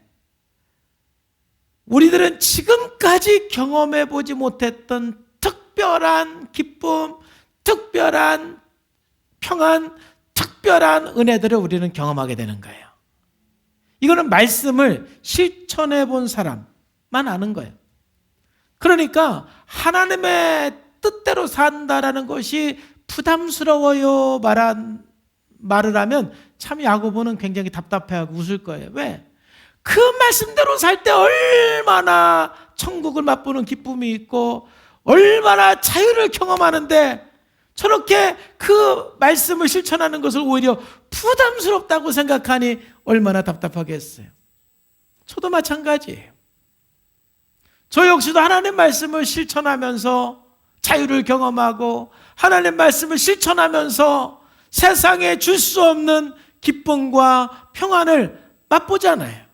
우리들은 지금까지 경험해 보지 못했던 특별한 기쁨, 특별한 평안, 특별한 은혜들을 우리는 경험하게 되는 거예요. 이거는 말씀을 실천해 본 사람만 아는 거예요. 그러니까 하나님의 뜻대로 산다라는 것이 부담스러워요 말을 하면 참 야고보는 굉장히 답답해하고 웃을 거예요. 왜? 그 말씀대로 살 때 얼마나 천국을 맛보는 기쁨이 있고 얼마나 자유를 경험하는데 저렇게 그 말씀을 실천하는 것을 오히려 부담스럽다고 생각하니 얼마나 답답하겠어요. 저도 마찬가지예요. 저 역시도 하나님 말씀을 실천하면서 자유를 경험하고 하나님 말씀을 실천하면서 세상에 줄 수 없는 기쁨과 평안을 맛보잖아요.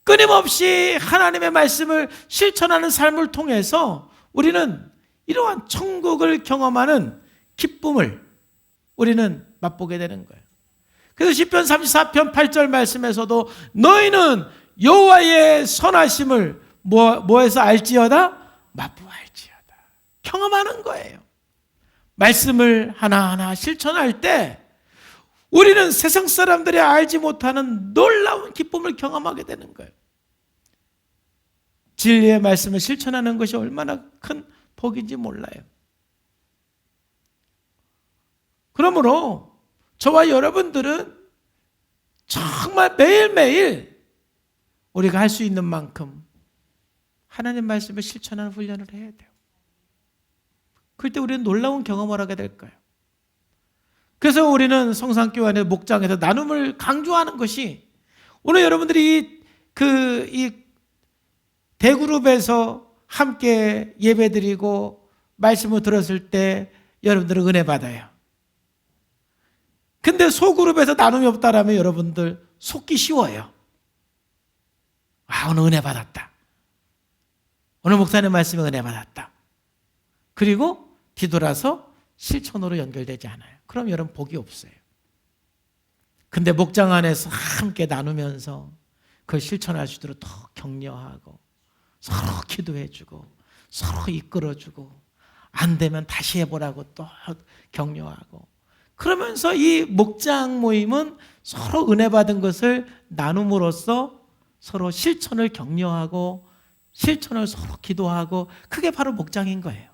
끊임없이 하나님의 말씀을 실천하는 삶을 통해서 우리는 이러한 천국을 경험하는 기쁨을 우리는 맛보게 되는 거예요. 그래서 시편 34편 8절 말씀에서도 너희는 여호와의 선하심을 뭐해서 알지어다? 맛보알지어다. 경험하는 거예요. 말씀을 하나하나 실천할 때 우리는 세상 사람들이 알지 못하는 놀라운 기쁨을 경험하게 되는 거예요. 진리의 말씀을 실천하는 것이 얼마나 큰 복인지 몰라요. 그러므로 저와 여러분들은 정말 매일매일 우리가 할 수 있는 만큼 하나님 말씀을 실천하는 훈련을 해야 돼요. 그럴 때 우리는 놀라운 경험을 하게 될 거예요. 그래서 우리는 성산교회 안에 목장에서 나눔을 강조하는 것이 오늘 여러분들이 이 대그룹에서 함께 예배드리고 말씀을 들었을 때 여러분들은 은혜 받아요. 근데 소그룹에서 나눔이 없다라면 여러분들 속기 쉬워요. 오늘 은혜 받았다. 오늘 목사님 말씀에 은혜 받았다. 그리고 뒤돌아서 실천으로 연결되지 않아요. 그럼 여러분 복이 없어요. 근데 목장 안에서 함께 나누면서 그걸 실천할 수 있도록 더 격려하고 서로 기도해주고 서로 이끌어주고 안 되면 다시 해보라고 또 격려하고 그러면서 이 목장 모임은 서로 은혜 받은 것을 나눔으로써 서로 실천을 격려하고 실천을 서로 기도하고 그게 바로 목장인 거예요.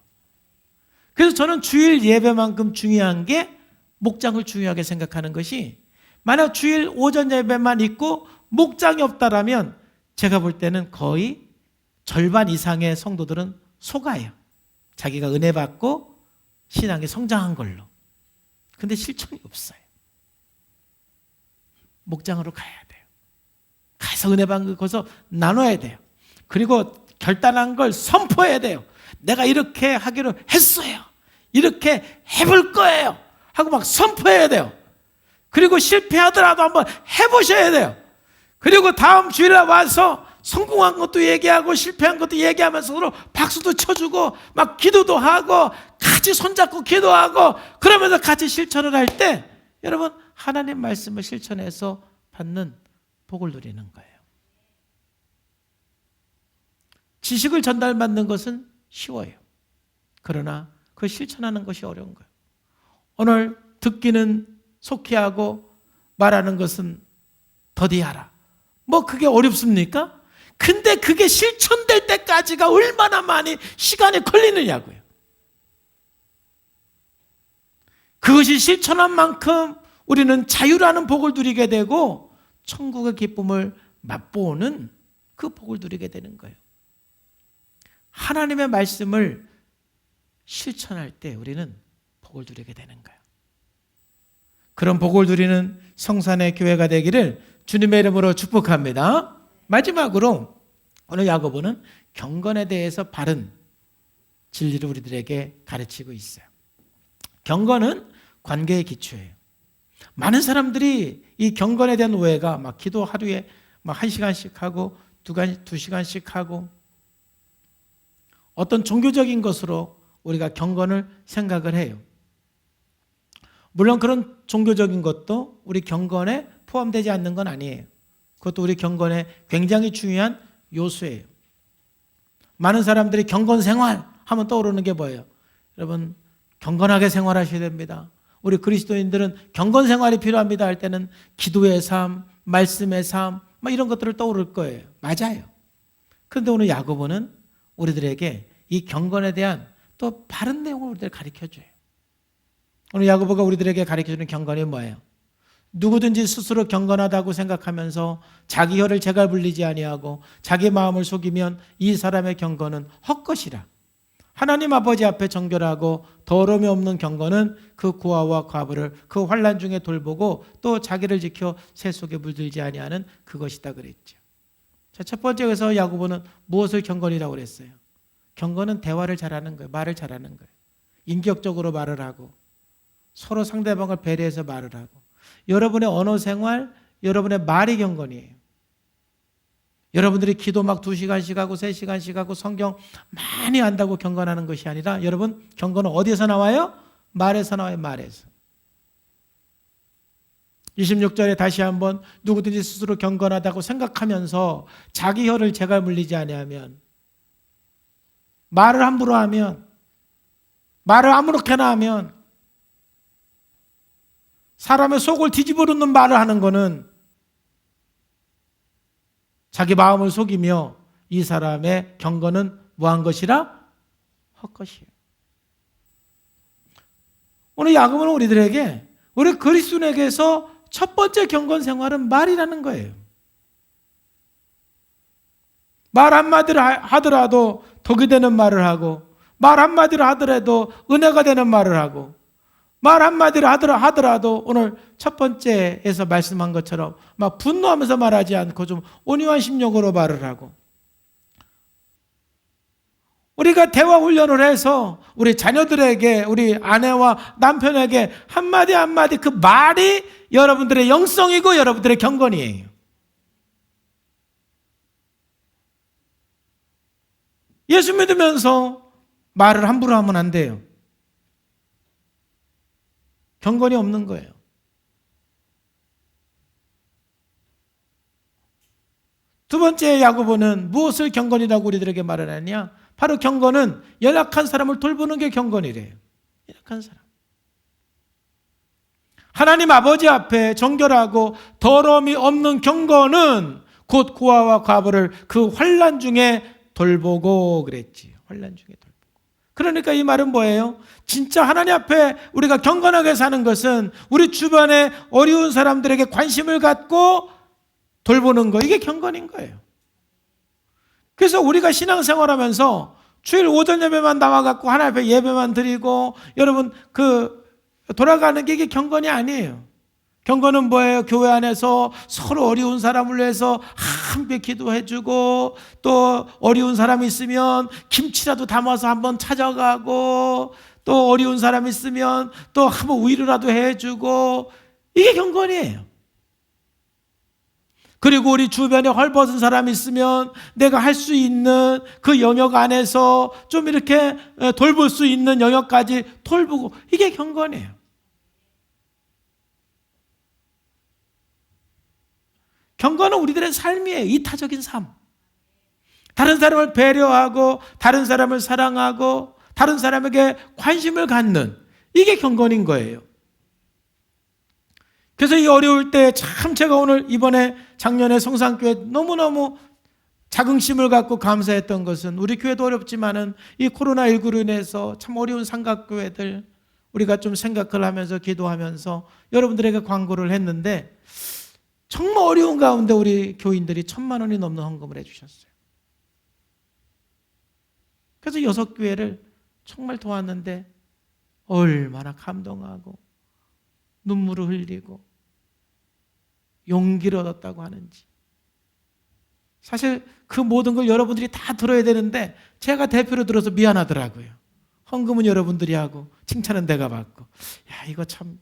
그래서 저는 주일 예배만큼 중요한 게 목장을 중요하게 생각하는 것이 만약 주일 오전 예배만 있고 목장이 없다라면 제가 볼 때는 거의 절반 이상의 성도들은 속아요. 자기가 은혜 받고 신앙이 성장한 걸로. 근데 실천이 없어요. 목장으로 가야 돼요. 가서 은혜 받는 거서 나눠야 돼요. 그리고 결단한 걸 선포해야 돼요. 내가 이렇게 하기로 했어요. 이렇게 해볼 거예요. 하고 막 선포해야 돼요. 그리고 실패하더라도 한번 해보셔야 돼요. 그리고 다음 주일에 와서 성공한 것도 얘기하고 실패한 것도 얘기하면서 서로 박수도 쳐주고 막 기도도 하고 같이 손잡고 기도하고 그러면서 같이 실천을 할 때 여러분 하나님 말씀을 실천해서 받는 복을 누리는 거예요. 지식을 전달받는 것은 쉬워요. 그러나 그 실천하는 것이 어려운 거예요. 오늘 듣기는 속히 하고 말하는 것은 더디하라. 뭐 그게 어렵습니까? 근데 그게 실천될 때까지가 얼마나 많이 시간이 걸리느냐고요. 그것이 실천한 만큼 우리는 자유라는 복을 누리게 되고 천국의 기쁨을 맛보는 그 복을 누리게 되는 거예요. 하나님의 말씀을 실천할 때 우리는 복을 누리게 되는 거예요. 그런 복을 누리는 성산의 교회가 되기를 주님의 이름으로 축복합니다. 마지막으로 오늘 야고보는 경건에 대해서 바른 진리를 우리들에게 가르치고 있어요. 경건은 관계의 기초예요. 많은 사람들이 이 경건에 대한 오해가 막 기도 하루에 막 1시간씩 하고 2시간씩 하고 어떤 종교적인 것으로 우리가 경건을 생각을 해요. 물론 그런 종교적인 것도 우리 경건에 포함되지 않는 건 아니에요. 그것도 우리 경건에 굉장히 중요한 요소예요. 많은 사람들이 경건 생활 하면 떠오르는 게 뭐예요? 여러분 경건하게 생활하셔야 됩니다. 우리 그리스도인들은 경건 생활이 필요합니다 할 때는 기도의 삶, 말씀의 삶 막 이런 것들을 떠오를 거예요. 맞아요. 그런데 오늘 야고보는 우리들에게 이 경건에 대한 또 바른 내용을 우리들 가르쳐줘요. 오늘 야고보가 우리들에게 가르쳐주는 경건이 뭐예요? 누구든지 스스로 경건하다고 생각하면서 자기 혀를 재갈 불리지 아니하고 자기 마음을 속이면 이 사람의 경건은 헛것이라. 하나님 아버지 앞에 정결하고 더러움이 없는 경건은 그 고아와 과부를 그 환난 중에 돌보고 또 자기를 지켜 새 속에 물들지 아니하는 그것이다 그랬죠. 자, 첫 번째에서 야고보는 무엇을 경건이라고 그랬어요? 경건은 대화를 잘하는 거예요. 말을 잘하는 거예요. 인격적으로 말을 하고 서로 상대방을 배려해서 말을 하고 여러분의 언어 생활, 여러분의 말이 경건이에요. 여러분들이 기도 막 2시간씩 하고 3시간씩 하고 성경 많이 안다고 경건하는 것이 아니라 여러분 경건은 어디에서 나와요? 말에서 나와요. 말에서. 26절에 다시 한번 누구든지 스스로 경건하다고 생각하면서 자기 혀를 재갈 물리지 아니하면 말을 함부로 하면 말을 아무렇게나 하면 사람의 속을 뒤집어 놓는 말을 하는 것은 자기 마음을 속이며 이 사람의 경건은 뭐한 것이라? 헛것이에요. 오늘 야고보는 우리들에게 우리 그리스도인에게서 첫 번째 경건 생활은 말이라는 거예요. 말 한마디를 하더라도 덕이 되는 말을 하고 말 한마디를 하더라도 은혜가 되는 말을 하고 말 한마디를 하더라도 오늘 첫 번째에서 말씀한 것처럼 막 분노하면서 말하지 않고 좀 온유한 심령으로 말을 하고 우리가 대화 훈련을 해서 우리 자녀들에게 우리 아내와 남편에게 한마디 한마디 그 말이 여러분들의 영성이고 여러분들의 경건이에요. 예수 믿으면서 말을 함부로 하면 안 돼요. 경건이 없는 거예요. 두 번째 야고보는 무엇을 경건이라고 우리들에게 말을 하냐? 바로 경건은 연약한 사람을 돌보는 게 경건이래요. 연약한 사람. 하나님 아버지 앞에 정결하고 더러움이 없는 경건은 곧 고아와 과부를 그 환난 중에 돌보고 그랬지요. 환난 중에 돌보고. 그러니까 이 말은 뭐예요? 진짜 하나님 앞에 우리가 경건하게 사는 것은 우리 주변에 어려운 사람들에게 관심을 갖고 돌보는 거, 이게 경건인 거예요. 그래서 우리가 신앙생활하면서 주일 오전 예배만 나와갖고 하나님 앞에 예배만 드리고 여러분 돌아가는 게 이게 경건이 아니에요. 경건은 뭐예요? 교회 안에서 서로 어려운 사람을 위해서 함께 기도해주고 또 어려운 사람이 있으면 김치라도 담아서 한번 찾아가고 또 어려운 사람이 있으면 또 한번 위로라도 해주고 이게 경건이에요. 그리고 우리 주변에 헐벗은 사람이 있으면 내가 할 수 있는 그 영역 안에서 좀 이렇게 돌볼 수 있는 영역까지 돌보고 이게 경건이에요. 경건은 우리들의 삶이에요. 이타적인 삶. 다른 사람을 배려하고 다른 사람을 사랑하고 다른 사람에게 관심을 갖는 이게 경건인 거예요. 그래서 이 어려울 때 참 제가 오늘 이번에 작년에 성산교회 너무너무 자긍심을 갖고 감사했던 것은 우리 교회도 어렵지만은 이 코로나19로 인해서 참 어려운 삼각교회들 우리가 좀 생각을 하면서 기도하면서 여러분들에게 광고를 했는데 정말 어려운 가운데 우리 교인들이 1,000만 원이 넘는 헌금을 해주셨어요. 그래서 6교회를 정말 도왔는데 얼마나 감동하고 눈물을 흘리고 용기를 얻었다고 하는지. 사실 그 모든 걸 여러분들이 다 들어야 되는데 제가 대표로 들어서 미안하더라고요. 헌금은 여러분들이 하고 칭찬은 내가 받고. 야, 이거 참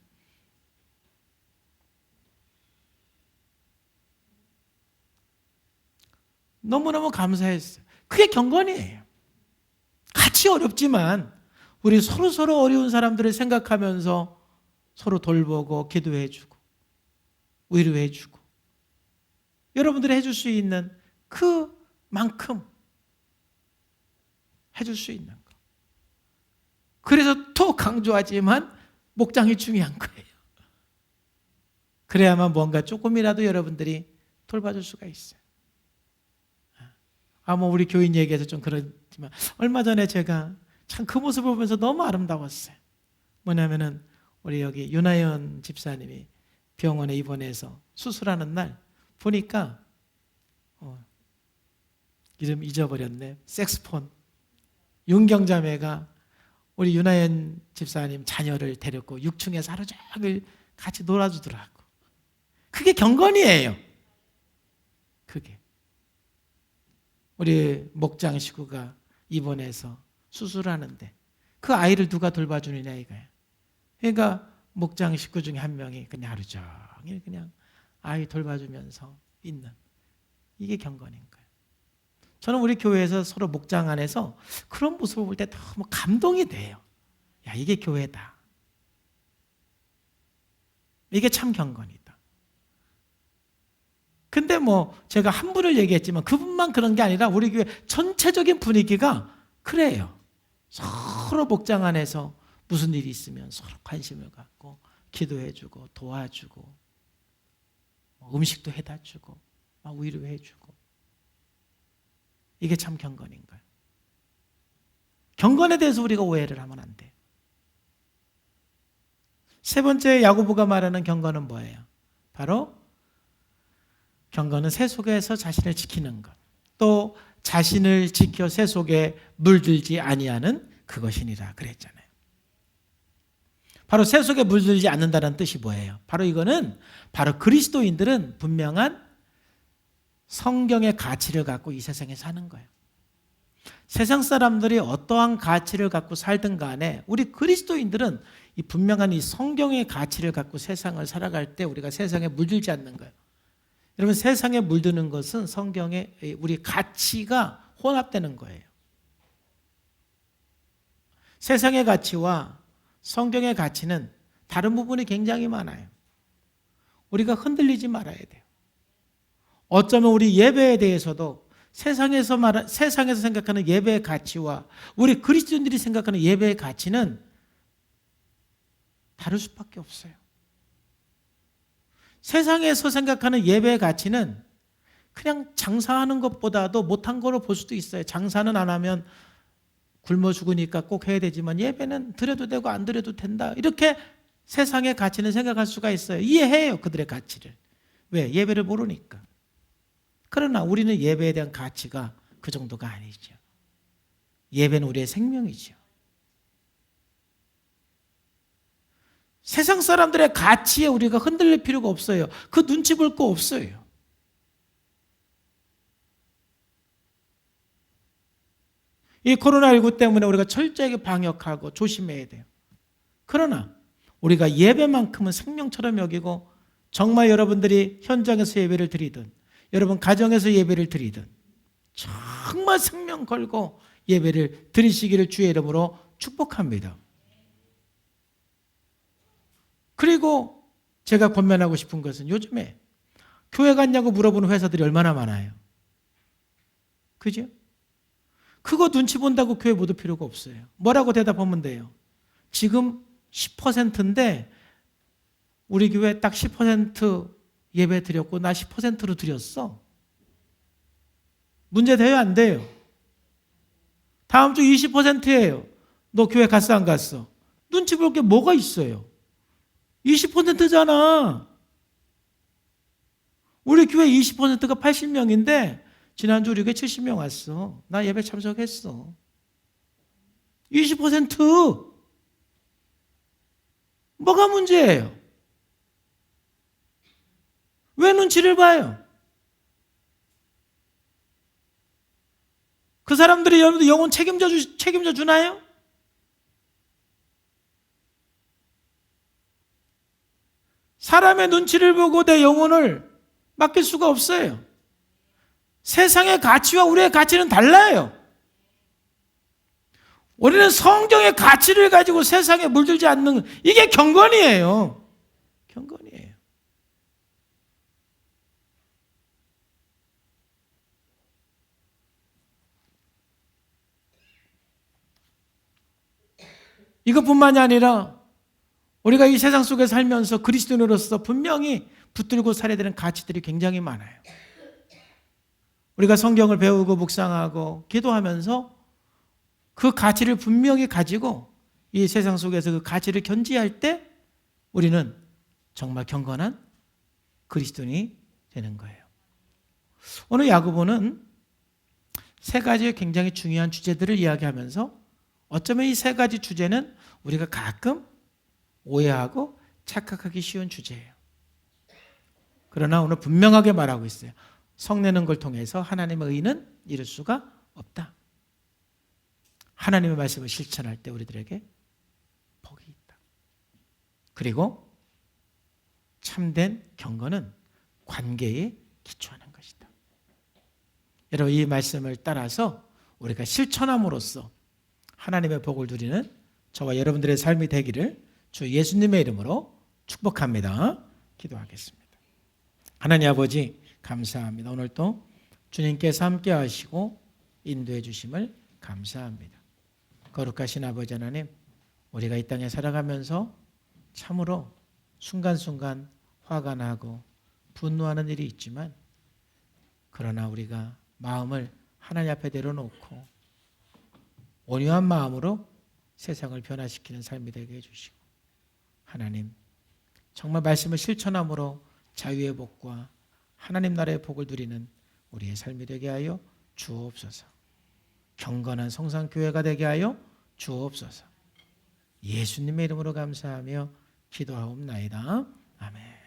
너무너무 감사했어요. 그게 경건이에요. 같이 어렵지만 우리 서로 어려운 사람들을 생각하면서 서로 돌보고 기도해주고 위로해주고 여러분들이 해줄 수 있는 그만큼 해줄 수 있는 거. 그래서 또 강조하지만 목장이 중요한 거예요. 그래야만 뭔가 조금이라도 여러분들이 돌봐줄 수가 있어요. 우리 교인 얘기해서 좀 그렇지만 얼마 전에 제가 참 그 모습을 보면서 너무 아름다웠어요. 뭐냐면은 우리 여기 윤하연 집사님이 병원에 입원해서 수술하는 날 보니까 이름 잊어버렸네. 색스폰 윤경자매가 우리 윤하연 집사님 자녀를 데리고 6층에서 하루 종일 같이 놀아주더라고. 그게 경건이에요. 그게. 우리 목장 식구가 입원해서 수술하는데 그 아이를 누가 돌봐주느냐 이거야. 그러니까 목장 식구 중에 한 명이 그냥 하루 종일 그냥 아이 돌봐주면서 있는, 이게 경건인 거예요. 저는 우리 교회에서 서로 목장 안에서 그런 모습을 볼 때 너무 감동이 돼요. 야, 이게 교회다. 이게 참 경건이다. 근데 뭐 제가 한 분을 얘기했지만 그분만 그런 게 아니라 우리 교회 전체적인 분위기가 그래요. 서로 목장 안에서 무슨 일이 있으면 서로 관심을 갖고 기도해주고 도와주고 음식도 해다 주고 위로해주고, 이게 참 경건인 거예요. 경건에 대해서 우리가 오해를 하면 안 돼요. 세 번째 야고보가 말하는 경건은 뭐예요? 바로 경건은 새 속에서 자신을 지키는 것, 또 자신을 지켜 새 속에 물들지 아니하는 그것이니라 그랬잖아요. 바로 새 속에 물들지 않는다는 뜻이 뭐예요? 바로 이거는 바로 그리스도인들은 분명한 성경의 가치를 갖고 이 세상에 사는 거예요. 세상 사람들이 어떠한 가치를 갖고 살든 간에 우리 그리스도인들은 이 분명한 이 성경의 가치를 갖고 세상을 살아갈 때 우리가 세상에 물들지 않는 거예요. 여러분, 세상에 물드는 것은 성경의 우리 가치가 혼합되는 거예요. 세상의 가치와 성경의 가치는 다른 부분이 굉장히 많아요. 우리가 흔들리지 말아야 돼요. 어쩌면 우리 예배에 대해서도 세상에서 생각하는 예배의 가치와 우리 그리스도인들이 생각하는 예배의 가치는 다를 수밖에 없어요. 세상에서 생각하는 예배의 가치는 그냥 장사하는 것보다도 못한 거로 볼 수도 있어요. 장사는 안 하면 굶어 죽으니까 꼭 해야 되지만 예배는 드려도 되고 안 드려도 된다. 이렇게 세상의 가치는 생각할 수가 있어요. 이해해요, 그들의 가치를. 왜? 예배를 모르니까. 그러나 우리는 예배에 대한 가치가 그 정도가 아니죠. 예배는 우리의 생명이죠. 세상 사람들의 가치에 우리가 흔들릴 필요가 없어요. 그 눈치 볼 거 없어요. 이 코로나19 때문에 우리가 철저하게 방역하고 조심해야 돼요. 그러나 우리가 예배만큼은 생명처럼 여기고, 정말 여러분들이 현장에서 예배를 드리든 여러분 가정에서 예배를 드리든 정말 생명 걸고 예배를 드리시기를 주의 이름으로 축복합니다. 그리고 제가 권면하고 싶은 것은 요즘에 교회 갔냐고 물어보는 회사들이 얼마나 많아요. 그죠? 그거 눈치 본다고 교회 못 올 필요가 없어요. 뭐라고 대답하면 돼요? 지금 10%인데 우리 교회 딱 10% 예배 드렸고 나 10%로 드렸어. 문제 돼요? 안 돼요? 다음 주 20%예요. 너 교회 갔어? 안 갔어? 눈치 볼 게 뭐가 있어요? 20%잖아. 우리 교회 20%가 80명인데 지난주 우리 교회 70명 왔어. 나 예배 참석했어. 20%! 뭐가 문제예요? 왜 눈치를 봐요? 그 사람들이 여러분들 영혼 책임져 주나요? 사람의 눈치를 보고 내 영혼을 맡길 수가 없어요. 세상의 가치와 우리의 가치는 달라요. 우리는 성경의 가치를 가지고 세상에 물들지 않는, 이게 경건이에요. 경건이에요. 이것뿐만이 아니라 우리가 이 세상 속에 살면서 그리스도인으로서 분명히 붙들고 살아야 되는 가치들이 굉장히 많아요. 우리가 성경을 배우고 묵상하고 기도하면서 그 가치를 분명히 가지고 이 세상 속에서 그 가치를 견지할 때 우리는 정말 경건한 그리스도인이 되는 거예요. 오늘 야고보는 세 가지의 굉장히 중요한 주제들을 이야기하면서 어쩌면 이 세 가지 주제는 우리가 가끔 오해하고 착각하기 쉬운 주제예요. 그러나 오늘 분명하게 말하고 있어요. 성내는 걸 통해서 하나님의 의는 이룰 수가 없다. 하나님의 말씀을 실천할 때 우리들에게 복이 있다. 그리고 참된 경건은 관계에 기초하는 것이다. 여러분, 이 말씀을 따라서 우리가 실천함으로써 하나님의 복을 누리는 저와 여러분들의 삶이 되기를 주 예수님의 이름으로 축복합니다. 기도하겠습니다. 하나님 아버지 감사합니다. 오늘도 주님께서 함께 하시고 인도해 주심을 감사합니다. 거룩하신 아버지 하나님, 우리가 이 땅에 살아가면서 참으로 순간순간 화가 나고 분노하는 일이 있지만, 그러나 우리가 마음을 하나님 앞에 내려놓고 온유한 마음으로 세상을 변화시키는 삶이 되게 해주시고, 하나님 정말 말씀을 실천함으로 자유의 복과 하나님 나라의 복을 누리는 우리의 삶이 되게 하여 주옵소서. 경건한 성산교회가 되게 하여 주옵소서. 예수님의 이름으로 감사하며 기도하옵나이다. 아멘.